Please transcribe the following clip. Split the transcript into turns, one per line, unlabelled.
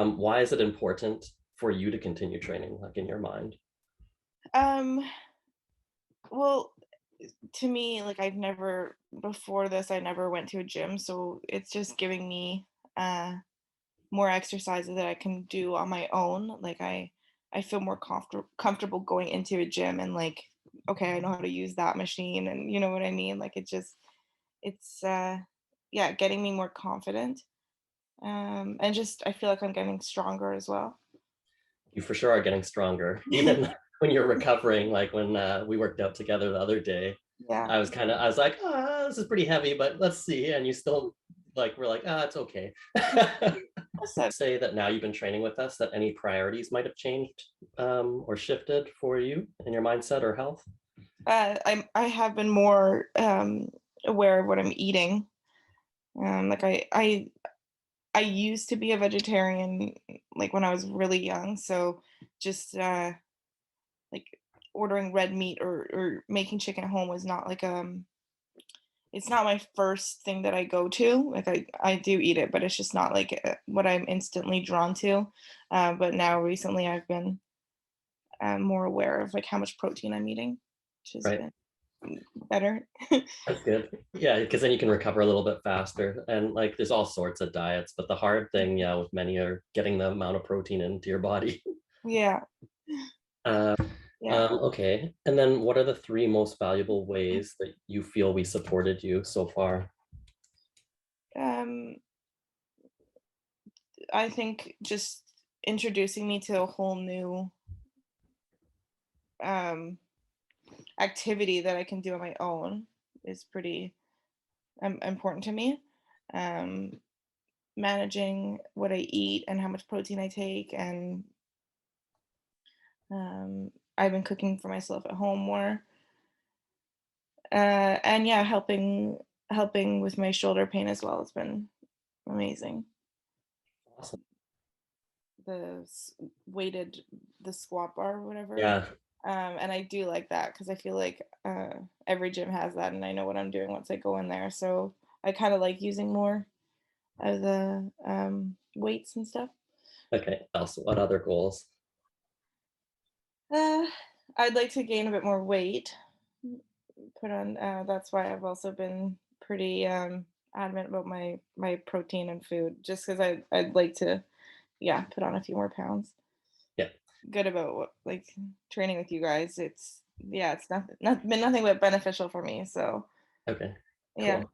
Why is it important for you to continue training, like in your mind?
Um, well, to me, like I've never before this, I never went to a gym, so it's just giving me more exercises that I can do on my own. Like I feel more comfortable going into a gym and like, okay, I know how to use that machine, and you know what I mean? Like it's yeah, getting me more confident. And just I feel like I'm getting stronger as well.
You for sure are getting stronger. Even when you're recovering, like when we worked out together the other day,
Yeah.
I was like, this is pretty heavy, but let's see. And you still like, we're like, it's okay.
Also,
Say that now you've been training with us, that any priorities might have changed or shifted for you in your mindset or health?
I have been more aware of what I'm eating. Like I used to be a vegetarian like when I was really young, so just like ordering red meat or making chicken at home was not like it's not my first thing that I go to. Like I do eat it, but it's just not like what I'm instantly drawn to. But now recently I've been more aware of like how much protein I'm eating, which has
Right.
been better.
That's good. Yeah, because then you can recover a little bit faster. And like there's all sorts of diets, but the hard thing, yeah, with many are getting the amount of protein into your body.
Yeah,
Uh,
yeah.
okay. And then what are the three most valuable ways that you feel we supported you so far?
Um, I think just introducing me to a whole new um, activity that I can do on my own is pretty important to me. Um, Managing what I eat and how much protein I take, and I've been cooking for myself at home more. And yeah, helping with my shoulder pain as well. It's been amazing.
Awesome.
The weighted the squat bar or whatever.
Yeah.
And I do like that because I feel like every gym has that, and I know what I'm doing once I go in there. So I kind of like using more of the weights and stuff.
Okay. Also, what other goals?
Uh, I'd like to gain a bit more weight. Put on. That's why I've also been pretty adamant about my protein and food, just because I'd like to, yeah, put on a few more pounds.
Yeah.
Good about what, like training with you guys. It's yeah, it's not been nothing but beneficial for me. So
Okay.
yeah.
Cool.